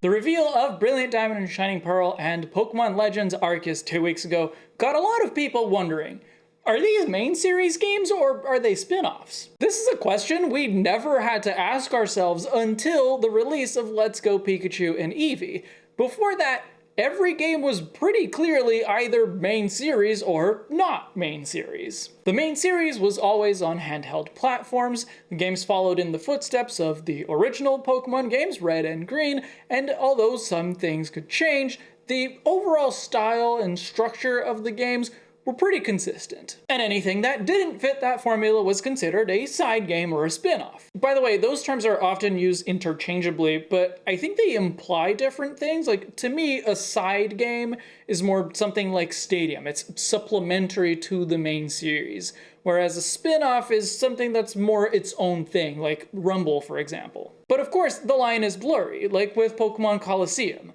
The reveal of Brilliant Diamond and Shining Pearl and Pokémon Legends Arceus 2 weeks ago got a lot of people wondering, are these main series games or are they spin-offs? This is a question we never had to ask ourselves until the release of Let's Go Pikachu and Eevee. Before that, every game was pretty clearly either main series or not main series. The main series was always on handheld platforms, the games followed in the footsteps of the original Pokemon games, Red and Green, and although some things could change, the overall style and structure of the games were pretty consistent. And anything that didn't fit that formula was considered a side game or a spin-off. By the way, those terms are often used interchangeably, but I think they imply different things. Like, to me, a side game is more something like Stadium. It's supplementary to the main series, whereas a spin-off is something that's more its own thing, like Rumble, for example. But of course, the line is blurry, like with Pokemon Colosseum.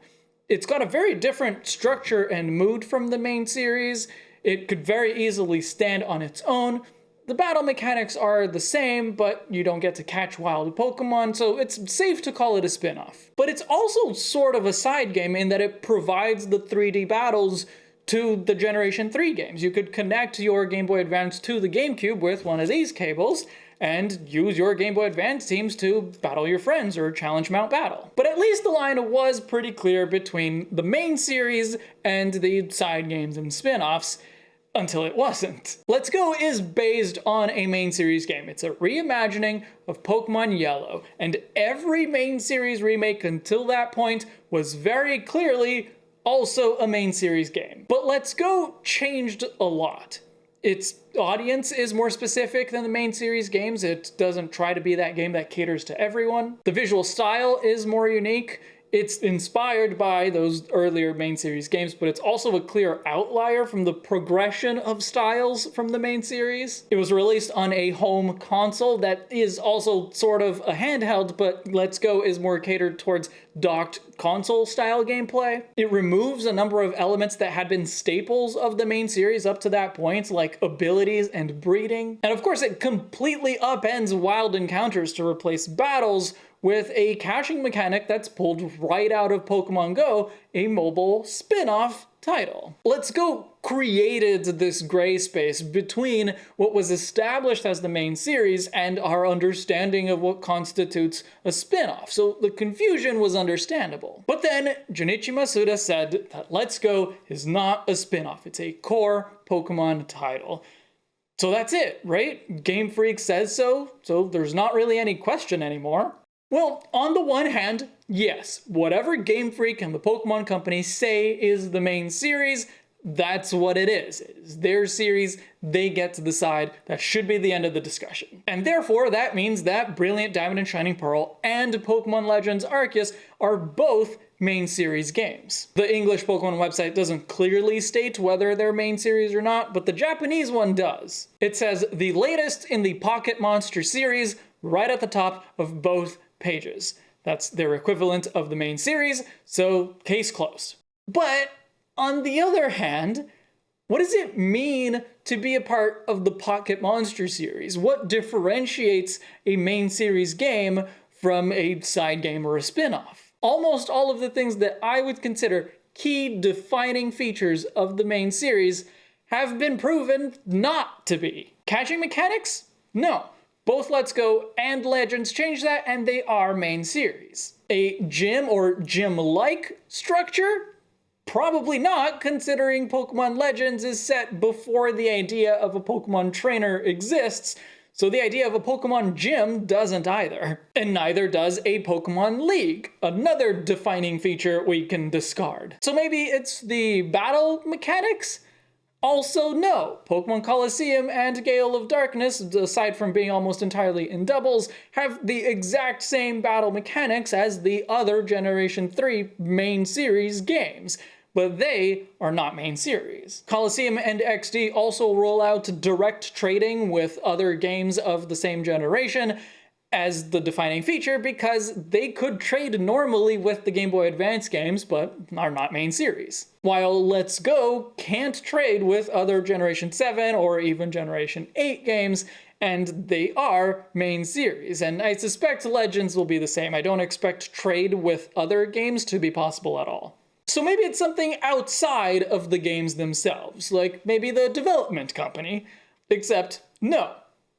It's got a very different structure and mood from the main series. It could very easily stand on its own. The battle mechanics are the same, but you don't get to catch wild Pokemon, so it's safe to call it a spin-off. But it's also sort of a side game in that it provides the 3D battles to the Generation 3 games. You could connect your Game Boy Advance to the GameCube with one of these cables, and use your Game Boy Advance teams to battle your friends or challenge Mount Battle. But at least the line was pretty clear between the main series and the side games and spin-offs, until it wasn't. Let's Go is based on a main series game. It's a reimagining of Pokemon Yellow, and every main series remake until that point was very clearly also a main series game. But Let's Go changed a lot. Its audience is more specific than the main series games. It doesn't try to be that game that caters to everyone. The visual style is more unique. It's inspired by those earlier main series games, but it's also a clear outlier from the progression of styles from the main series. It was released on a home console that is also sort of a handheld, but Let's Go is more catered towards docked console-style gameplay. It removes a number of elements that had been staples of the main series up to that point, like abilities and breeding. And of course, it completely upends wild encounters to replace battles with a caching mechanic that's pulled right out of Pokemon Go, a mobile spin-off title. Let's Go created this gray space between what was established as the main series and our understanding of what constitutes a spin-off, so the confusion was understandable. But then Junichi Masuda said that Let's Go is not a spin-off, it's a core Pokemon title. So that's it, right? Game Freak says so there's not really any question anymore. Well, on the one hand, yes, whatever Game Freak and the Pokemon Company say is the main series, that's what it is. It is their series, they get to decide. That should be the end of the discussion. And therefore, that means that Brilliant Diamond and Shining Pearl and Pokemon Legends Arceus are both main series games. The English Pokemon website doesn't clearly state whether they're main series or not, but the Japanese one does. It says, the latest in the Pocket Monster series, right at the top of both pages. That's their equivalent of the main series, so case closed. But on the other hand, what does it mean to be a part of the Pocket Monster series? What differentiates a main series game from a side game or a spin-off? Almost all of the things that I would consider key defining features of the main series have been proven not to be. Catching mechanics? No. Both Let's Go and Legends change that, and they are main series. A gym or gym-like structure? Probably not, considering Pokemon Legends is set before the idea of a Pokemon trainer exists, so the idea of a Pokemon gym doesn't either. And neither does a Pokemon League, another defining feature we can discard. So maybe it's the battle mechanics? Also, no. Pokemon Colosseum and Gale of Darkness, aside from being almost entirely in doubles, have the exact same battle mechanics as the other Generation 3 main series games, but they are not main series. Colosseum and XD also roll out direct trading with other games of the same generation as the defining feature because they could trade normally with the Game Boy Advance games, but are not main series. While Let's Go can't trade with other Generation 7 or even Generation 8 games, and they are main series, and I suspect Legends will be the same. I don't expect trade with other games to be possible at all. So maybe it's something outside of the games themselves, like maybe the development company, except no.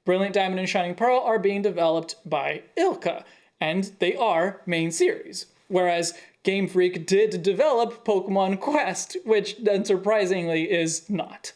Brilliant Diamond and Shining Pearl are being developed by Ilka, and they are main series, whereas Game Freak did develop Pokémon Quest, which unsurprisingly is not.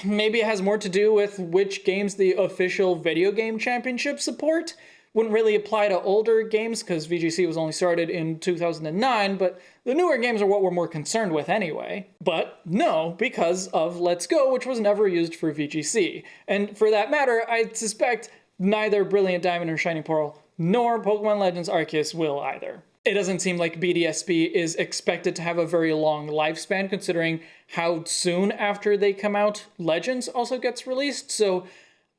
Maybe it has more to do with which games the official video game championship support. Wouldn't really apply to older games because VGC was only started in 2009, but the newer games are what we're more concerned with anyway. But no, because of Let's Go, which was never used for VGC. And for that matter, I suspect neither Brilliant Diamond or Shining Pearl nor Pokemon Legends Arceus will either. It doesn't seem like BDSP is expected to have a very long lifespan considering how soon after they come out Legends also gets released, so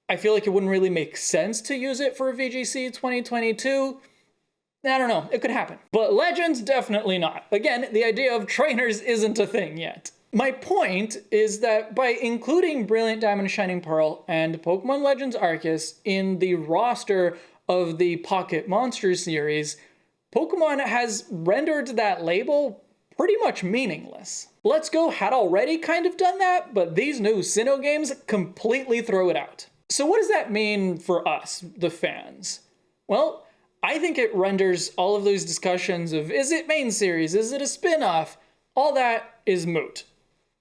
I feel like it wouldn't really make sense to use it for VGC 2022. I don't know, it could happen. But Legends, definitely not. Again, the idea of trainers isn't a thing yet. My point is that by including Brilliant Diamond Shining Pearl and Pokemon Legends Arceus in the roster of the Pocket Monsters series, Pokemon has rendered that label pretty much meaningless. Let's Go had already kind of done that, but these new Sinnoh games completely throw it out. So what does that mean for us, the fans? Well, I think it renders all of those discussions of is it main series, is it a spin-off, all that is moot.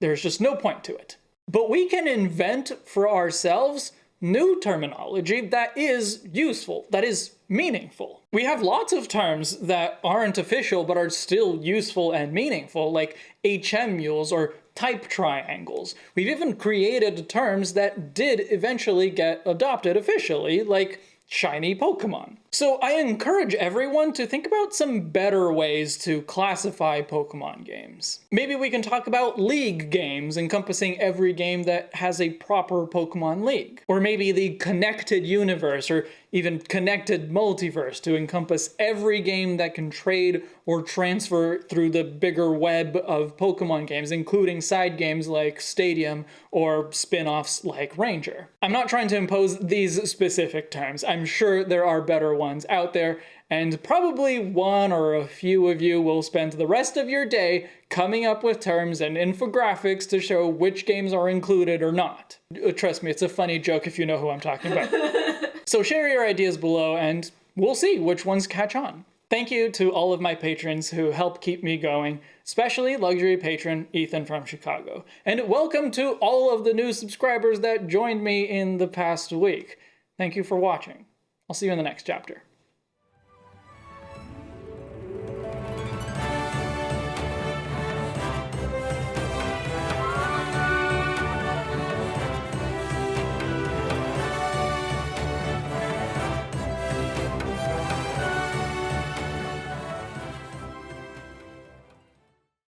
There's just no point to it. But we can invent for ourselves new terminology that is useful, that is meaningful. We have lots of terms that aren't official but are still useful and meaningful, like HM mules or type triangles. We've even created terms that did eventually get adopted officially, like shiny Pokemon. So I encourage everyone to think about some better ways to classify Pokemon games. Maybe we can talk about league games, encompassing every game that has a proper Pokemon league. Or maybe the connected universe, or even connected multiverse, to encompass every game that can trade or transfer through the bigger web of Pokemon games, including side games like Stadium or spin-offs like Ranger. I'm not trying to impose these specific terms. I'm sure there are better ones out there, and probably one or a few of you will spend the rest of your day coming up with terms and infographics to show which games are included or not. Trust me, it's a funny joke if you know who I'm talking about. So share your ideas below and we'll see which ones catch on. Thank you to all of my patrons who help keep me going, especially luxury patron Ethan from Chicago. And welcome to all of the new subscribers that joined me in the past week. Thank you for watching. I'll see you in the next chapter.